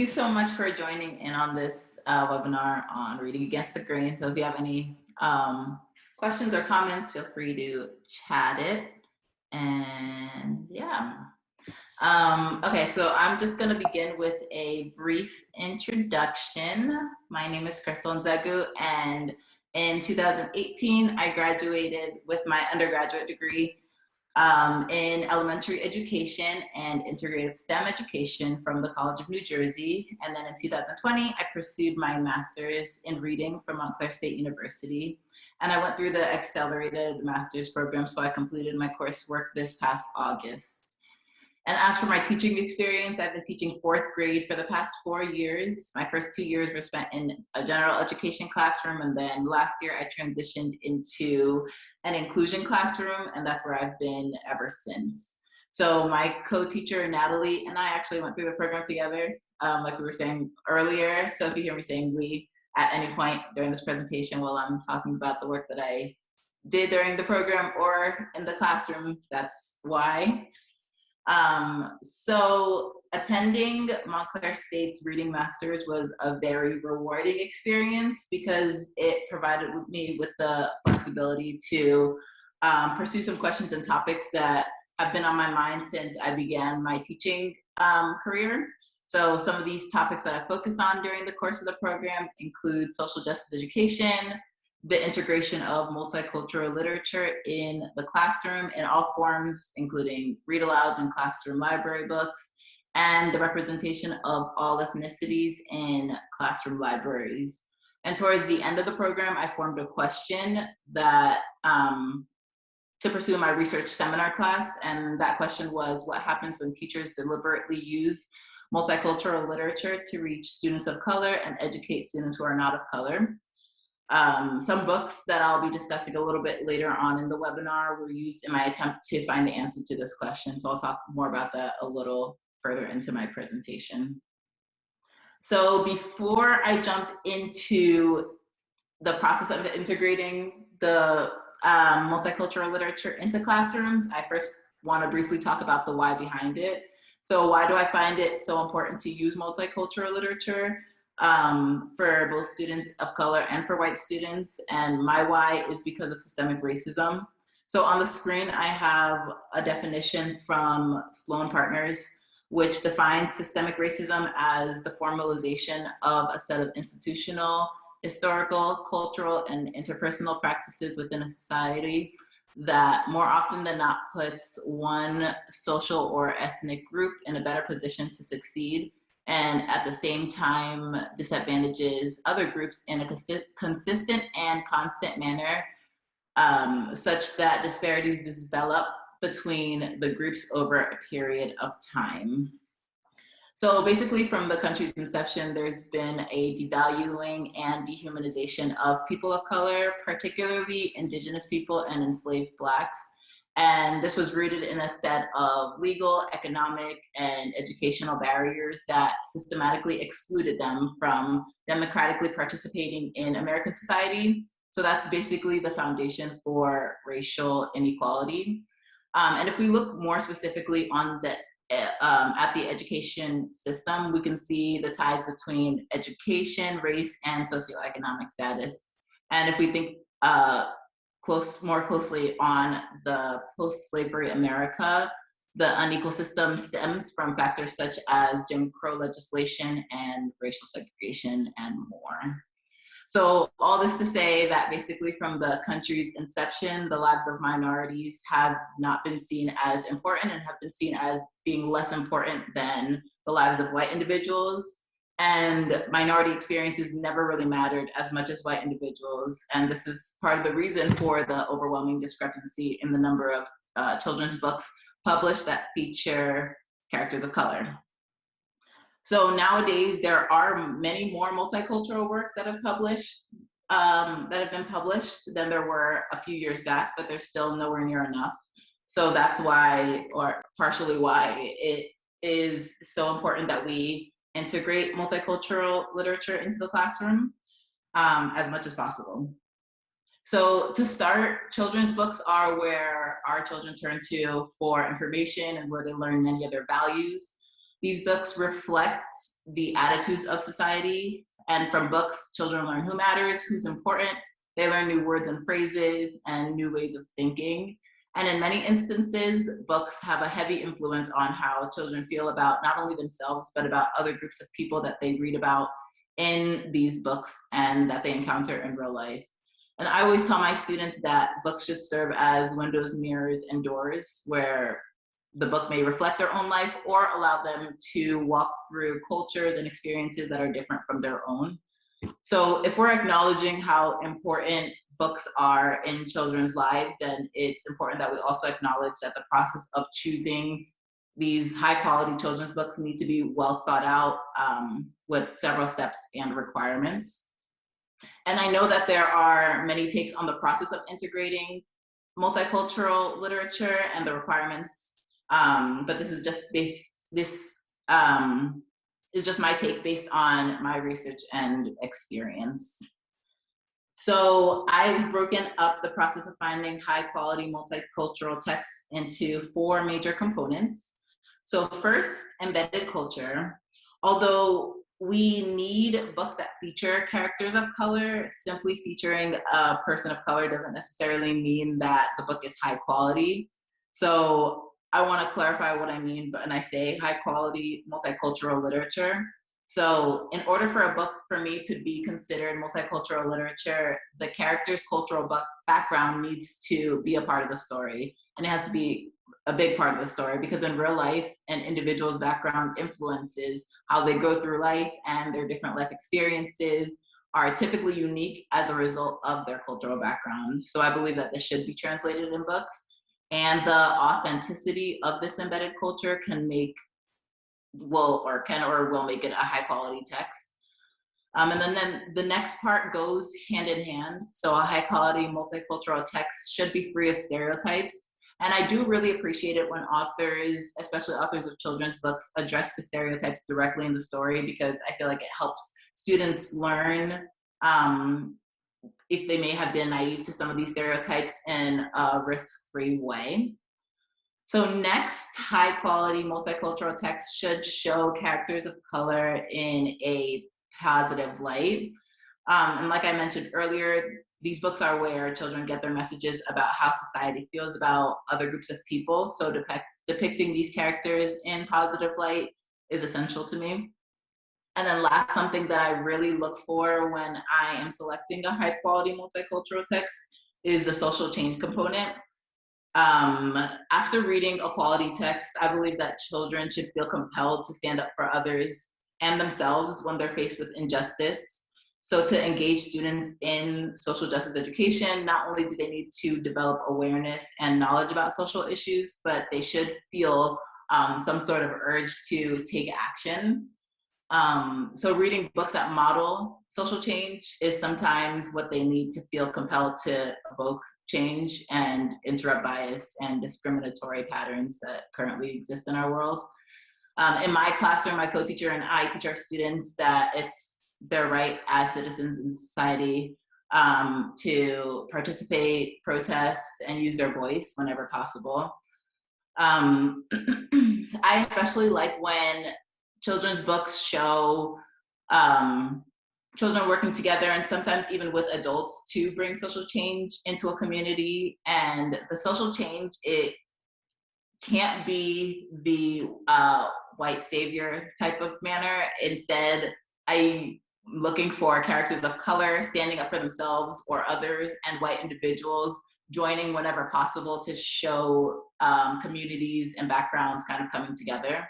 you so much for joining in on this webinar on reading against the grain. So if you have any questions or comments, feel free to chat it. And yeah. Okay, so I'm just going to begin with a brief introduction. My name is Nzegwu, and in 2018, I graduated with my undergraduate degree in elementary education and integrative STEM education from the College of New Jersey. And then in 2020, I pursued my master's in reading from Montclair State University. And I went through the accelerated master's program, so I completed my coursework this past August. And as for my teaching experience, I've been teaching 4th grade for the past 4 years. My first 2 years were spent in a general education classroom, and then last year I transitioned into an inclusion classroom, and that's where I've been ever since. So my co-teacher, Natalie, and I actually went through the program together, like we were saying earlier. So if you hear me saying we at any point during this presentation while I'm talking about the work that I did during the program or in the classroom, that's why. So attending Montclair State's Reading Masters was a very rewarding experience because it provided me with the flexibility to pursue some questions and topics that have been on my mind since I began my teaching career. So some of these topics that I focused on during the course of the program include social justice education, the integration of multicultural literature in the classroom in all forms, including read-alouds and classroom library books, and the representation of all ethnicities in classroom libraries. And towards the end of the program, I formed a question that to pursue my research seminar class, and that question was, what happens when teachers deliberately use multicultural literature to reach students of color and educate students who are not of color? Some books that I'll be discussing a little bit later on in the webinar were used in my attempt to find the answer to this question. So I'll talk more about that a little further into my presentation. So before I jump into the process of integrating the multicultural literature into classrooms, I first want to briefly talk about the why behind it. So why do I find it so important to use multicultural literature? For both students of color and for white students, and my why is because of systemic racism. So on the screen, I have a definition from Sloan Partners, which defines systemic racism as the formalization of a set of institutional, historical, cultural, and interpersonal practices within a society that more often than not puts one social or ethnic group in a better position to succeed, and at the same time disadvantages other groups in a consistent and constant manner, such that disparities develop between the groups over a period of time. So basically from the country's inception, there's been a devaluing and dehumanization of people of color, particularly Indigenous people and enslaved Blacks. And this was rooted in a set of legal, economic, and educational barriers that systematically excluded them from democratically participating in American society. So that's basically the foundation for racial inequality. And if we look more specifically on the at the education system, we can see the ties between education, race, and socioeconomic status. And if we think more closely on the post-slavery America, the unequal system stems from factors such as Jim Crow legislation and racial segregation and more. So all this to say that basically from the country's inception, the lives of minorities have not been seen as important and have been seen as being less important than the lives of white individuals. And minority experiences never really mattered as much as white individuals. And this is part of the reason for the overwhelming discrepancy in the number of children's books published that feature characters of color. So nowadays, there are many more multicultural works that have been published than there were a few years back, but there's still nowhere near enough. So that's why, or partially why, it is so important that we integrate multicultural literature into the classroom as much as possible. So to start, children's books are where our children turn to for information and where they learn many of their values. These books reflect the attitudes of society, and from books, children learn who matters, who's important. They learn new words and phrases and new ways of thinking. And in many instances, books have a heavy influence on how children feel about not only themselves, but about other groups of people that they read about in these books and that they encounter in real life. And I always tell my students that books should serve as windows, mirrors, and doors where the book may reflect their own life or allow them to walk through cultures and experiences that are different from their own. So if we're acknowledging how important books are in children's lives, and it's important that we also acknowledge that the process of choosing these high quality children's books need to be well thought out with several steps and requirements. And I know that there are many takes on the process of integrating multicultural literature and the requirements, but this is just is just my take based on my research and experience. So I've broken up the process of finding high quality multicultural texts into 4 major components. So first, embedded culture. Although we need books that feature characters of color, simply featuring a person of color doesn't necessarily mean that the book is high quality. So I want to clarify what I mean when I say high quality multicultural literature. So in order for a book for me to be considered multicultural literature, the character's cultural background needs to be a part of the story. And it has to be a big part of the story, because in real life, an individual's background influences how they go through life, and their different life experiences are typically unique as a result of their cultural background. So I believe that this should be translated in books, and the authenticity of this embedded culture can will make it a high quality text. And then the next part goes hand in hand. So a high quality multicultural text should be free of stereotypes. And I do really appreciate it when authors, especially authors of children's books, address the stereotypes directly in the story, because I feel like it helps students learn if they may have been naive to some of these stereotypes in a risk-free way. So next, high quality multicultural text should show characters of color in a positive light. And like I mentioned earlier, these books are where children get their messages about how society feels about other groups of people. So depicting these characters in positive light is essential to me. And then last, something that I really look for when I am selecting a high quality multicultural text is the social change component. After reading a quality text, I believe that children should feel compelled to stand up for others and themselves when they're faced with injustice. So to engage students in social justice education, not only do they need to develop awareness and knowledge about social issues, but they should feel some sort of urge to take action. So reading books that model social change is sometimes what they need to feel compelled to evoke change and interrupt bias and discriminatory patterns that currently exist in our world. In my classroom, my co-teacher and I teach our students that it's their right as citizens in society to participate, protest, and use their voice whenever possible. I especially like when children's books show children working together, and sometimes even with adults, to bring social change into a community. And the social change, it can't be the white savior type of manner. Instead, I'm looking for characters of color standing up for themselves or others, and white individuals joining whenever possible to show communities and backgrounds kind of coming together.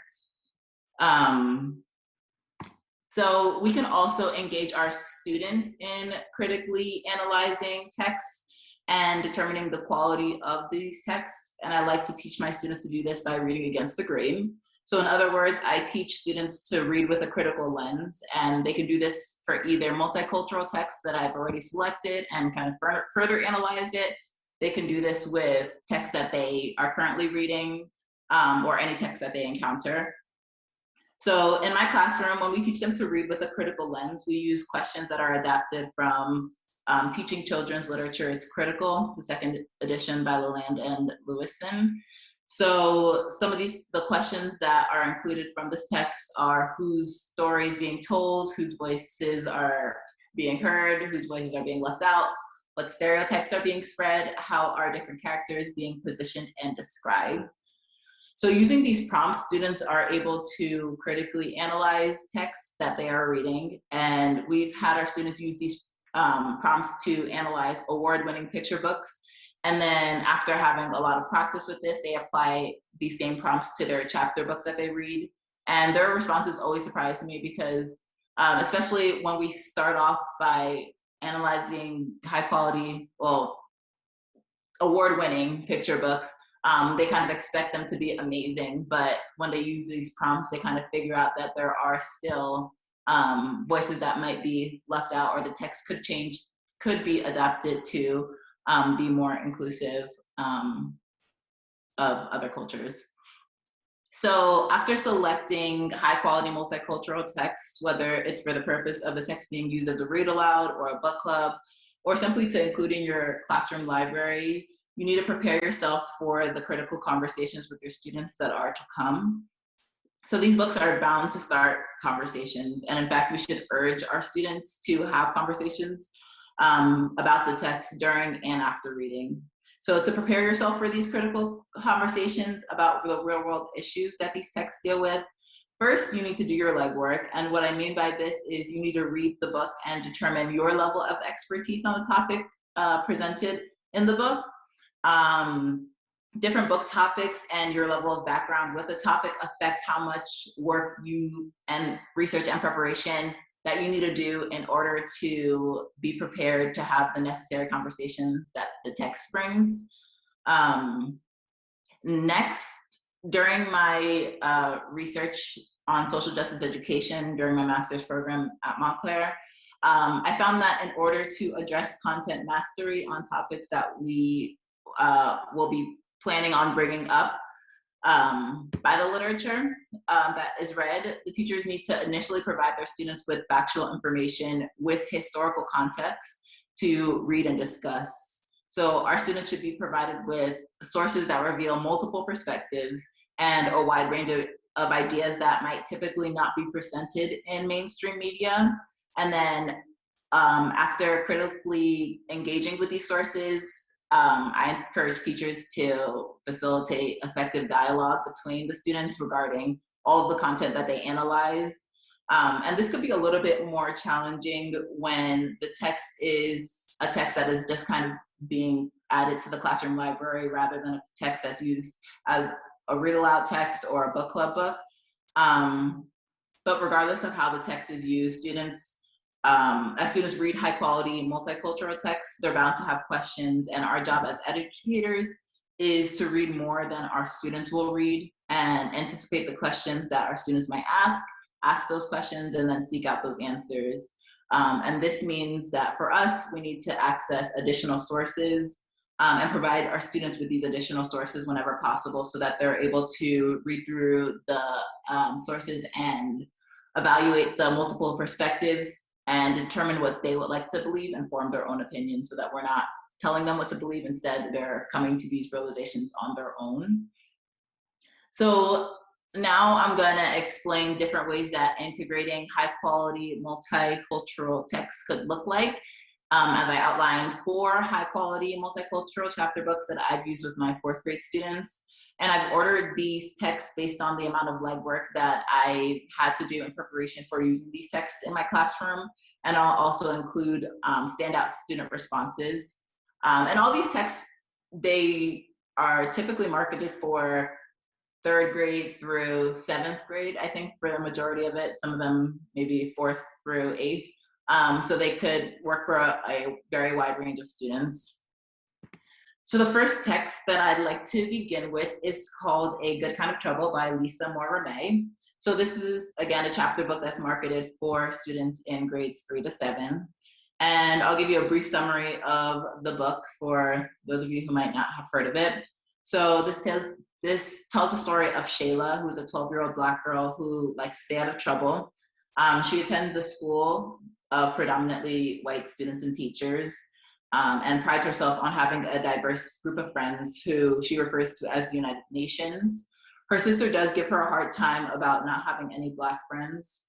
So we can also engage our students in critically analyzing texts and determining the quality of these texts. And I like to teach my students to do this by reading against the grain. So in other words, I teach students to read with a critical lens, and they can do this for either multicultural texts that I've already selected and kind of further analyze it. They can do this with texts that they are currently reading or any text that they encounter. So in my classroom, when we teach them to read with a critical lens, we use questions that are adapted from Teaching Children's Literature, It's Critical, the second edition by Leland and Lewison. So some of the questions that are included from this text are whose story is being told, whose voices are being heard, whose voices are being left out, what stereotypes are being spread, how are different characters being positioned and described. So using these prompts, students are able to critically analyze texts that they are reading. And we've had our students use these prompts to analyze award-winning picture books. And then after having a lot of practice with this, they apply these same prompts to their chapter books that they read. And their responses always surprise me because especially when we start off by analyzing high quality, well, award-winning picture books, they kind of expect them to be amazing, but when they use these prompts, they kind of figure out that there are still voices that might be left out, or the text could change, could be adapted to be more inclusive of other cultures. So after selecting high quality multicultural text, whether it's for the purpose of the text being used as a read aloud or a book club, or simply to include in your classroom library, you need to prepare yourself for the critical conversations with your students that are to come. So these books are bound to start conversations. And in fact, we should urge our students to have conversations about the text during and after reading. So to prepare yourself for these critical conversations about the real world issues that these texts deal with, first, you need to do your legwork. And what I mean by this is you need to read the book and determine your level of expertise on the topic presented in the book. Different book topics and your level of background with the topic affect how much work you and research and preparation that you need to do in order to be prepared to have the necessary conversations that the text brings. Next, during my research on social justice education during my master's program at Montclair, I found that in order to address content mastery on topics that we will be planning on bringing up by the literature that is read, the teachers need to initially provide their students with factual information with historical context to read and discuss. So our students should be provided with sources that reveal multiple perspectives and a wide range of ideas that might typically not be presented in mainstream media. And then after critically engaging with these sources, I encourage teachers to facilitate effective dialogue between the students regarding all of the content that they analyze. And this could be a little bit more challenging when the text is a text that is just kind of being added to the classroom library rather than a text that's used as a read aloud text or a book club book. But regardless of how the text is used, as students read high quality multicultural texts, they're bound to have questions, and our job as educators is to read more than our students will read and anticipate the questions that our students might ask those questions, and then seek out those answers. And this means that for us, we need to access additional sources and provide our students with these additional sources whenever possible so that they're able to read through the sources and evaluate the multiple perspectives and determine what they would like to believe and form their own opinion, so that we're not telling them what to believe. Instead, they're coming to these realizations on their own. So now I'm gonna explain different ways that integrating high quality multicultural texts could look like, as I outlined 4 high quality multicultural chapter books that I've used with my 4th grade students. And I've ordered these texts based on the amount of legwork that I had to do in preparation for using these texts in my classroom. And I'll also include standout student responses. And all these texts, they are typically marketed for 3rd grade through 7th grade, I think, for the majority of it. Some of them maybe 4th through 8th. So they could work for a very wide range of students. So the first text that I'd like to begin with is called A Good Kind of Trouble by Ramée. So this is, again, a chapter book that's marketed for students in grades 3 to 7. And I'll give you a brief summary of the book for those of you who might not have heard of it. So this tells the story of Shayla, who's a 12-year-old Black girl who likes to stay out of trouble. She attends a school of predominantly white students and teachers. and prides herself on having a diverse group of friends who she refers to as the United Nations. Her sister does give her a hard time about not having any Black friends,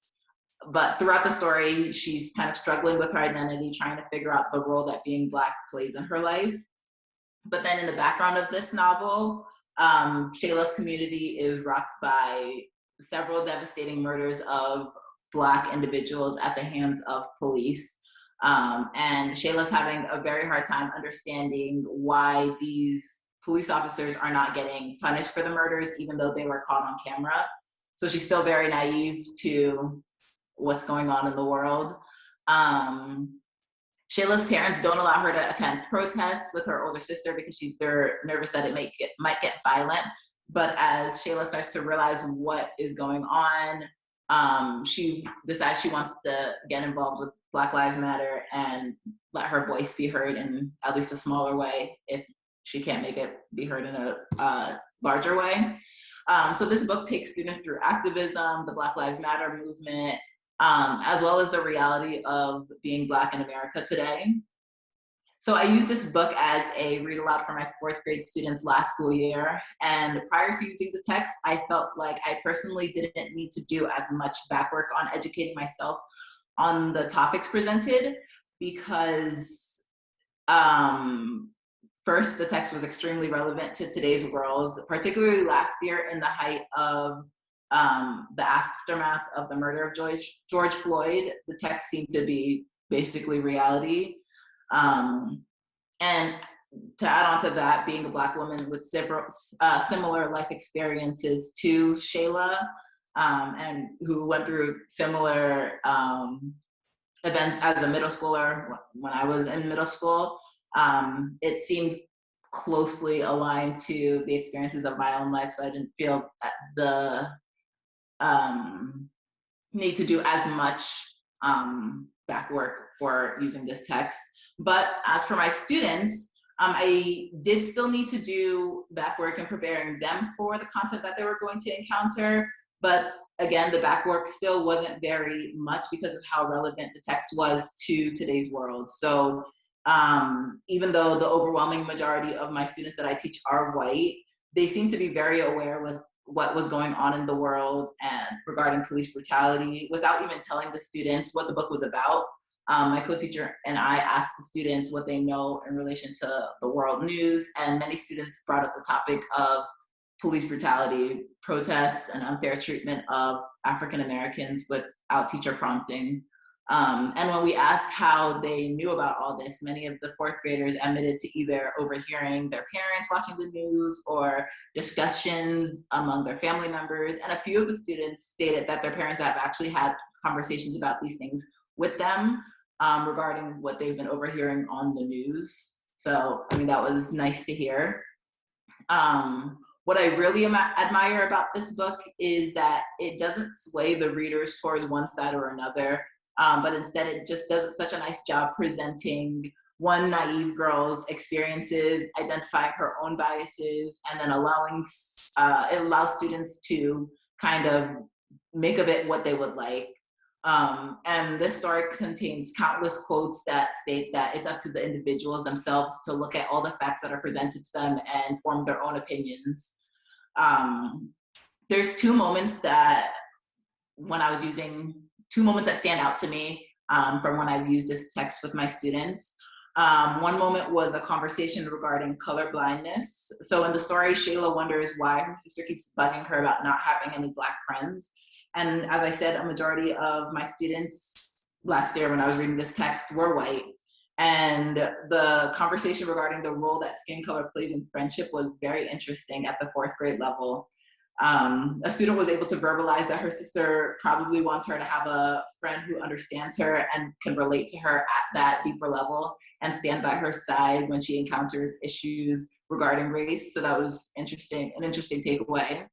but throughout the story, she's kind of struggling with her identity, trying to figure out the role that being Black plays in her life. But then in the background of this novel, Shayla's community is rocked by several devastating murders of Black individuals at the hands of police. And Shayla's having a very hard time understanding why these police officers are not getting punished for the murders, even though they were caught on camera. So she's still very naive to what's going on in the world. Shayla's parents don't allow her to attend protests with her older sister because they're nervous that it might get violent. But as Shayla starts to realize what is going on, she decides she wants to get involved with Black Lives Matter and let her voice be heard in at least a smaller way if she can't make it be heard in a larger way. So this book takes students through activism, the Black Lives Matter movement, as well as the reality of being Black in America today. So I used this book as a read aloud for my 4th grade students last school year. And prior to using the text, I felt like I personally didn't need to do as much back work on educating myself on the topics presented because first, the text was extremely relevant to today's world, particularly last year in the height of the aftermath of the murder of George Floyd. The text seemed to be basically reality. And to add on to that, being a Black woman with several similar life experiences to Shayla, and who went through similar events as a middle schooler when I was in middle school, it seemed closely aligned to the experiences of my own life, so I didn't feel the need to do as much back work for using this text. But as for my students, I did still need to do back work in preparing them for the content that they were going to encounter. But again, the back work still wasn't very much because of how relevant the text was to today's world. So even though the overwhelming majority of my students that I teach are white, they seem to be very aware with what was going on in the world and regarding police brutality without even telling the students what the book was about. My co-teacher and I asked the students what they know in relation to the world news, and many students brought up the topic of police brutality, protests, and unfair treatment of African Americans without teacher prompting. And when we asked how they knew about all this, many of the 4th graders admitted to either overhearing their parents watching the news or discussions among their family members. And a few of the students stated that their parents have actually had conversations about these things with them regarding what they've been overhearing on the news. So, I mean, that was nice to hear. What I really admire about this book is that it doesn't sway the readers towards one side or another, but instead it just does such a nice job presenting one naive girl's experiences, identifying her own biases, and then it allows students to kind of make of it what they would like. And this story contains countless quotes that state that it's up to the individuals themselves to look at all the facts that are presented to them and form their own opinions. There's two moments that stand out to me from when I've used this text with my students. One moment was a conversation regarding color blindness. So in the story, Shayla wonders why her sister keeps bugging her about not having any Black friends. And as I said, a majority of my students last year when I was reading this text were white. And the conversation regarding the role that skin color plays in friendship was very interesting at the 4th grade level. A student was able to verbalize that her sister probably wants her to have a friend who understands her and can relate to her at that deeper level and stand by her side when she encounters issues regarding race. So that was an interesting takeaway.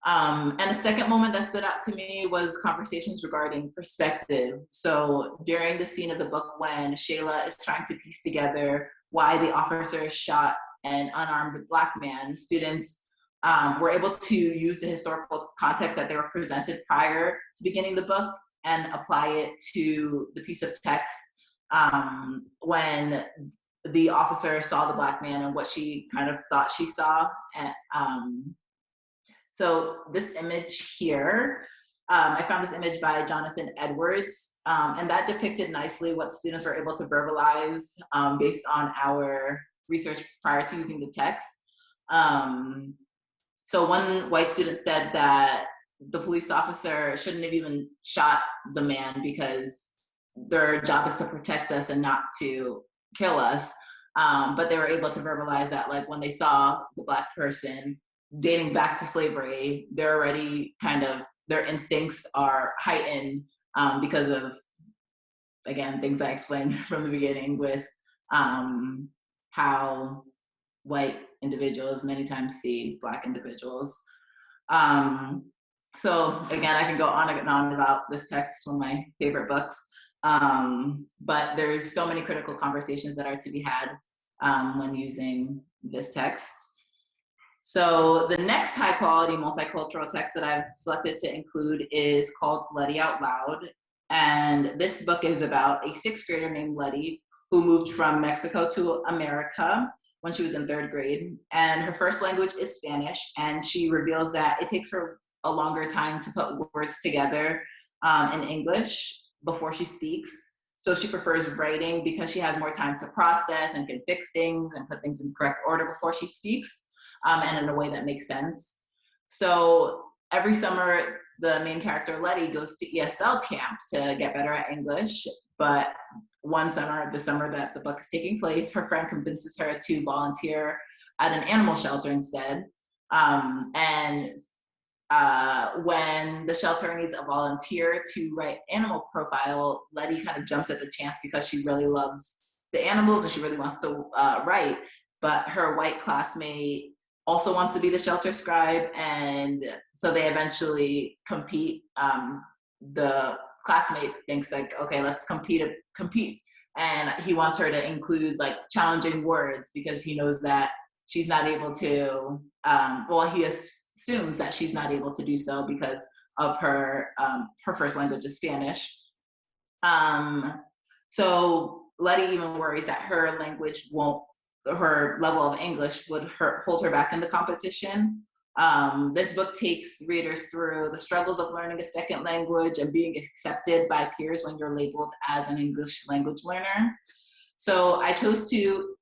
And a second moment that stood out to me was conversations regarding perspective. So during the scene of the book when Shayla is trying to piece together why the officer shot an unarmed Black man, students were able to use the historical context that they were presented prior to beginning the book and apply it to the piece of text when the officer saw the Black man and what she kind of thought she saw. And, so this image here, I found this image by Jonathan Edwards, and that depicted nicely what students were able to verbalize based on our research prior to using the text. So one white student said that the police officer shouldn't have even shot the man because their job is to protect us and not to kill us. But they were able to verbalize that, like, when they saw the Black person dating back to slavery, they're already kind of, their instincts are heightened because of, again, things I explained from the beginning with how white individuals many times see Black individuals. So again, I can go on and on about this text, one of my favorite books. But there's so many critical conversations that are to be had when using this text. So the next high quality multicultural text that I've selected to include is called Lety Out Loud. And this book is about a 6th grader named Lety who moved from Mexico to America when she was in 3rd grade. And her first language is Spanish. And she reveals that it takes her a longer time to put words together in English before she speaks. So she prefers writing because she has more time to process and can fix things and put things in the correct order before she speaks, and in a way that makes sense. So every summer, the main character, Lety, goes to ESL camp to get better at English. But one summer, the summer that the book is taking place, her friend convinces her to volunteer at an animal shelter instead. When the shelter needs a volunteer to write animal profile, Lety kind of jumps at the chance because she really loves the animals and she really wants to write. But her white classmate also wants to be the shelter scribe, and so they eventually compete. The classmate thinks like, okay, let's compete, and he wants her to include like challenging words because he knows that she's not able to. He assumes that she's not able to do so because of her first language is Spanish. So Lety even worries that her level of English would hold her back in the competition. This book takes readers through the struggles of learning a second language and being accepted by peers when you're labeled as an English language learner. So I chose to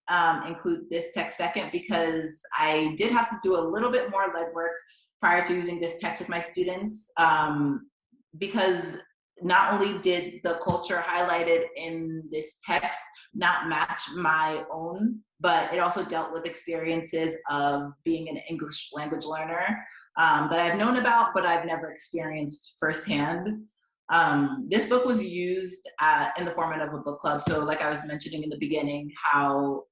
include this text second because I did have to do a little bit more legwork prior to using this text with my students, because not only did the culture highlighted in this text not match my own, but it also dealt with experiences of being an English language learner that I've known about, but I've never experienced firsthand. This book was used in the format of a book club. So like I was mentioning in the beginning, how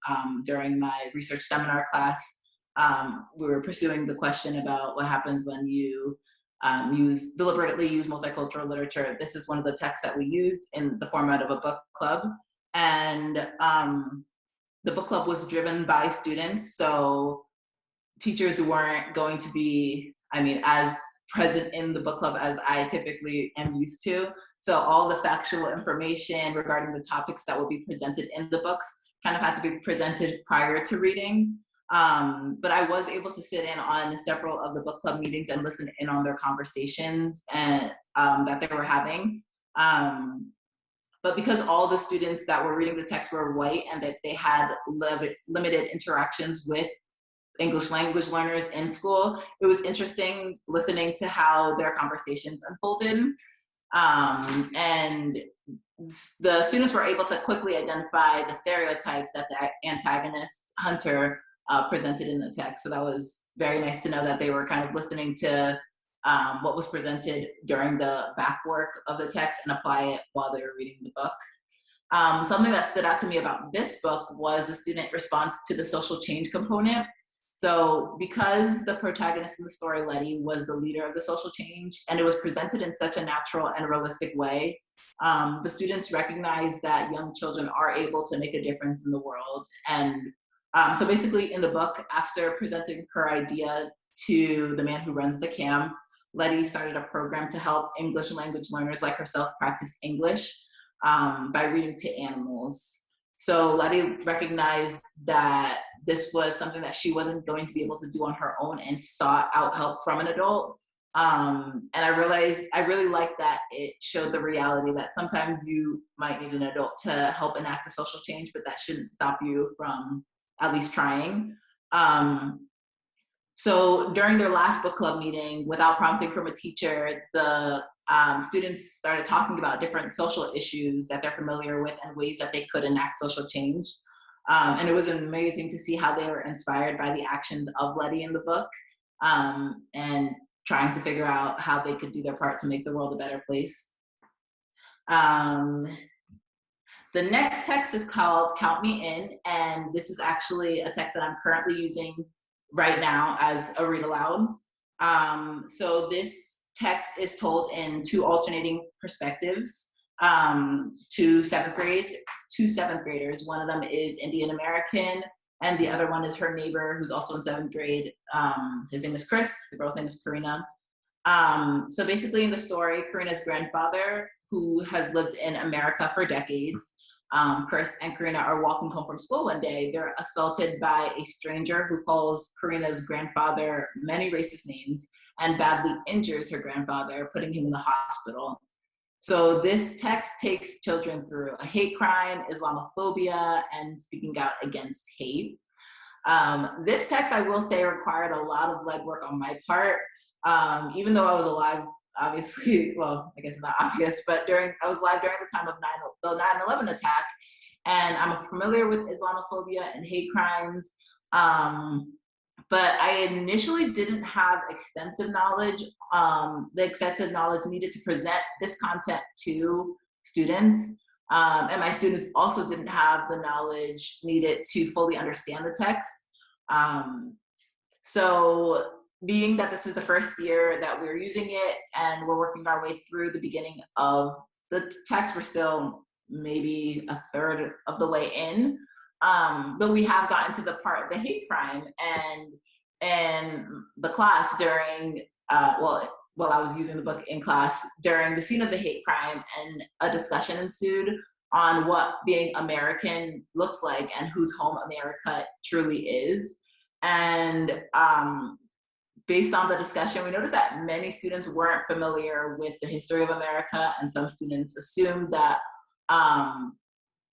during my research seminar class, we were pursuing the question about what happens when you deliberately use multicultural literature. This is one of the texts that we used in the format of a book club. And the book club was driven by students. So teachers weren't going to be, as present in the book club as I typically am used to. So all the factual information regarding the topics that will be presented in the books kind of had to be presented prior to reading. But I was able to sit in on several of the book club meetings and listen in on their conversations and that they were having. But because all the students that were reading the text were white and that they had limited interactions with English language learners in school, it was interesting listening to how their conversations unfolded. And the students were able to quickly identify the stereotypes that the antagonist, Hunter, presented in the text. So that was very nice to know that they were kind of listening to what was presented during the back work of the text and apply it while they were reading the book. Something that stood out to me about this book was the student response to the social change component. So because the protagonist in the story, Lety, was the leader of the social change, and it was presented in such a natural and realistic way, the students recognized that young children are able to make a difference in the world. And so basically in the book, after presenting her idea to the man who runs the camp, Lety started a program to help English language learners like herself practice English by reading to animals. So Lety recognized that this was something that she wasn't going to be able to do on her own and sought out help from an adult. And I realized I really liked that it showed the reality that sometimes you might need an adult to help enact a social change, but that shouldn't stop you from at least trying. So during their last book club meeting, without prompting from a teacher, the students started talking about different social issues that they're familiar with and ways that they could enact social change. And it was amazing to see how they were inspired by the actions of Lety in the book, and trying to figure out how they could do their part to make the world a better place. The next text is called Count Me In, and this is actually a text that I'm currently using right now as a read aloud. So this text is told in two alternating perspectives, to seventh graders. One of them is Indian American, and the other one is her neighbor who's also in seventh grade. His name is Chris, the girl's name is Karina. So basically in the story, Karina's grandfather, who has lived in America for decades, Chris and Karina are walking home from school one day. They're assaulted by a stranger who calls Karina's grandfather many racist names and badly injures her grandfather, putting him in the hospital. So this text takes children through a hate crime, Islamophobia, and speaking out against hate. This text, I will say, required a lot of legwork on my part. Even though I was alive, obviously, well, I guess it's not obvious, but I was alive during the time of the 9/11 attack, and I'm familiar with Islamophobia and hate crimes. But I initially didn't have extensive knowledge, the extensive knowledge needed to present this content to students. And my students also didn't have the knowledge needed to fully understand the text. So being that this is the first year that we're using it and we're working our way through the beginning of the text, we're still maybe a third of the way in. But we have gotten to the part of the hate crime, and the class during, while I was using the book in class, during the scene of the hate crime, and a discussion ensued on what being American looks like and whose home America truly is. And based on the discussion, we noticed that many students weren't familiar with the history of America, and some students assumed that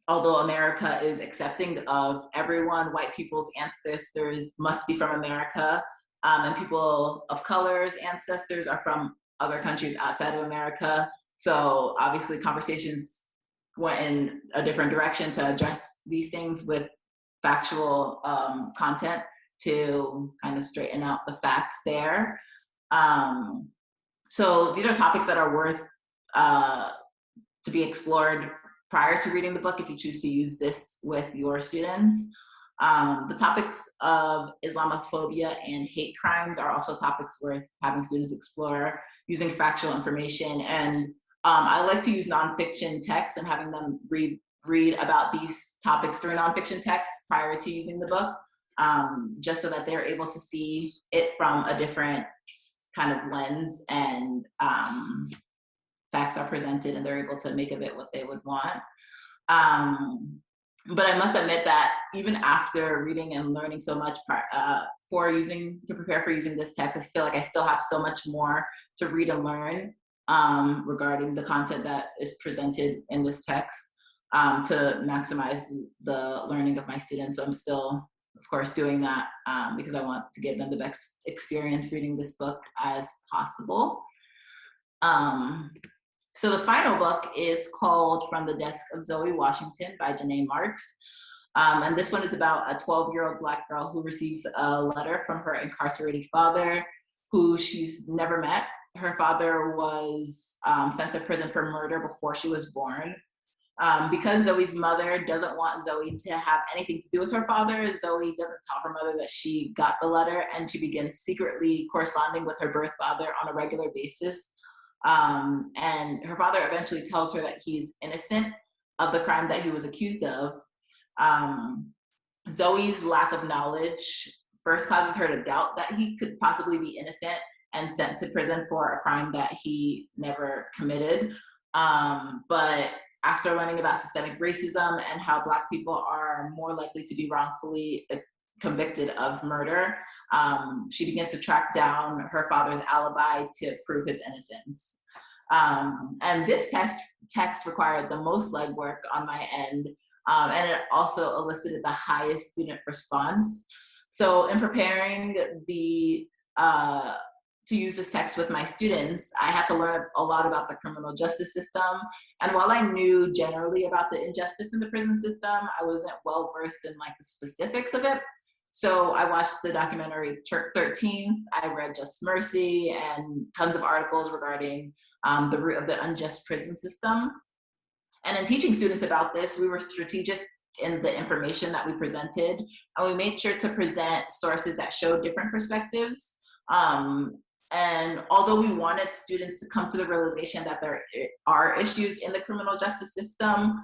although America is accepting of everyone, white people's ancestors must be from America, and people of color's ancestors are from other countries outside of America. So obviously conversations went in a different direction to address these things with factual content to kind of straighten out the facts there. So these are topics that are worth to be explored prior to reading the book if you choose to use this with your students. The topics of Islamophobia and hate crimes are also topics worth having students explore using factual information. And I like to use nonfiction texts and having them read about these topics through nonfiction texts prior to using the book, just so that they're able to see it from a different kind of lens, and facts are presented and they're able to make of it what they would want. But I must admit that even after reading and learning so much to prepare for using this text, I feel like I still have so much more to read and learn regarding the content that is presented in this text to maximize the learning of my students. So I'm still, of course, doing that because I want to give them the best experience reading this book as possible. So the final book is called From the Desk of Zoe Washington by Janae Marks. And this one is about a 12-year-old Black girl who receives a letter from her incarcerated father, who she's never met. Her father was sent to prison for murder before she was born. Because Zoe's mother doesn't want Zoe to have anything to do with her father, Zoe doesn't tell her mother that she got the letter, and she begins secretly corresponding with her birth father on a regular basis. And her father eventually tells her that he's innocent of the crime that he was accused of. Zoe's lack of knowledge first causes her to doubt that he could possibly be innocent and sent to prison for a crime that he never committed. But after learning about systemic racism and how Black people are more likely to be wrongfully convicted of murder, she began to track down her father's alibi to prove his innocence. And this text required the most legwork on my end, and it also elicited the highest student response. So in preparing to use this text with my students, I had to learn a lot about the criminal justice system. And while I knew generally about the injustice in the prison system, I wasn't well versed in like the specifics of it. So I watched the documentary 13th, I read Just Mercy, and tons of articles regarding the root of the unjust prison system. And in teaching students about this, we were strategic in the information that we presented, and we made sure to present sources that showed different perspectives. And although we wanted students to come to the realization that there are issues in the criminal justice system,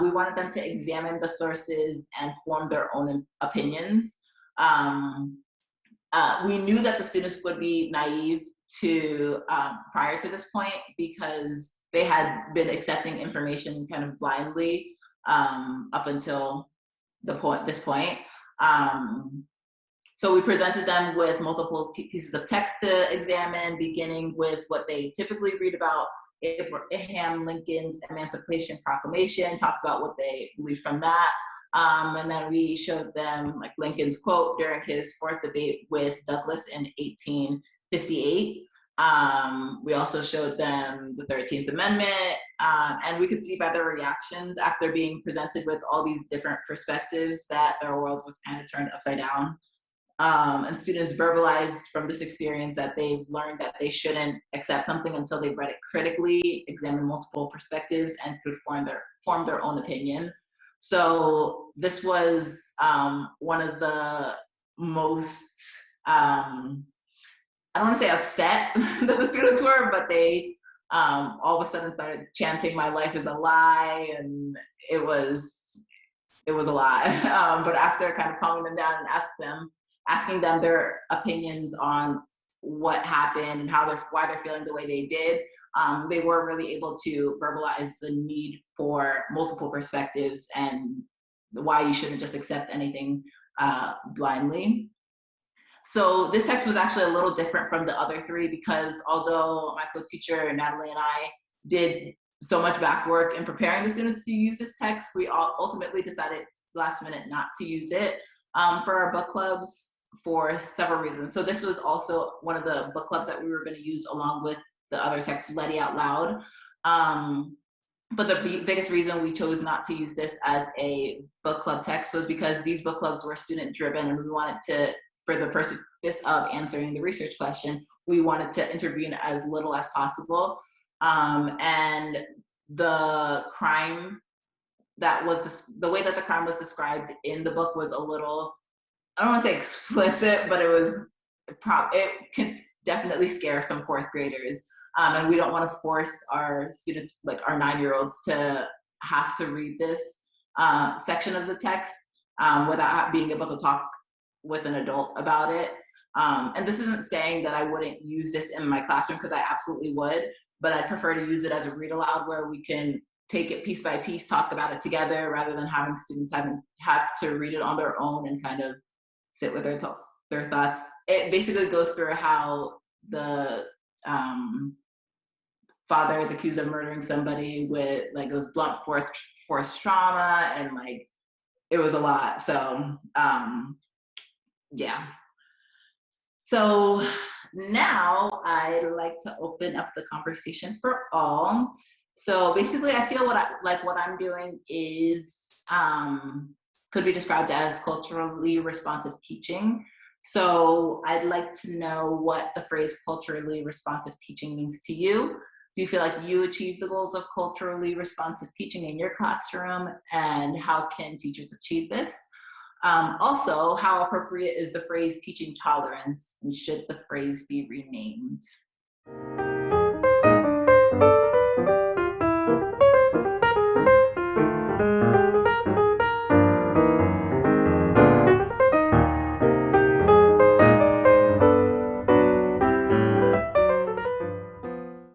we wanted them to examine the sources and form their own opinions. We knew that the students would be naive to prior to this point because they had been accepting information kind of blindly up until this point. So we presented them with multiple pieces of text to examine, beginning with what they typically read about Abraham Lincoln's Emancipation Proclamation, talked about what they believe from that. And then we showed them like Lincoln's quote during his fourth debate with Douglas in 1858. We also showed them the 13th Amendment, and we could see by their reactions after being presented with all these different perspectives that their world was kind of turned upside down. And students verbalized from this experience that they've learned that they shouldn't accept something until they've read it critically, examined multiple perspectives, and could form their own opinion. So this was one of the most, I don't want to say upset that the students were, but they all of a sudden started chanting "My life is a lie," and it was a lot. But after kind of calming them down and asking them their opinions on what happened and why they're feeling the way they did, they were really able to verbalize the need for multiple perspectives and why you shouldn't just accept anything blindly. So this text was actually a little different from the other three because although my co-teacher Natalie and I did so much back work in preparing the students to use this text, we all ultimately decided last minute not to use it for our book clubs for several reasons. So this was also one of the book clubs that we were going to use along with the other text, Lety Out Loud. But the biggest reason we chose not to use this as a book club text was because these book clubs were student driven, and we wanted to, for the purpose of answering the research question, we wanted to intervene as little as possible. And the crime that was, the way that the crime was described in the book was a little, I don't want to say explicit, but it can definitely scare some fourth graders. And we don't want to force our students, like our 9-year-olds, to have to read this section of the text without being able to talk with an adult about it. And this isn't saying that I wouldn't use this in my classroom, because I absolutely would, but I'd prefer to use it as a read aloud where we can take it piece by piece, talk about it together, rather than having students have to read it on their own and kind of sit with their thoughts. It basically goes through how the father is accused of murdering somebody with like those blunt force trauma, and like it was a lot. So yeah. So now I'd like to open up the conversation for all. So basically, I feel what I'm doing is could be described as culturally responsive teaching. So I'd like to know what the phrase culturally responsive teaching means to you. Do you feel like you achieve the goals of culturally responsive teaching in your classroom, and how can teachers achieve this? Also, how appropriate is the phrase teaching tolerance, and should the phrase be renamed?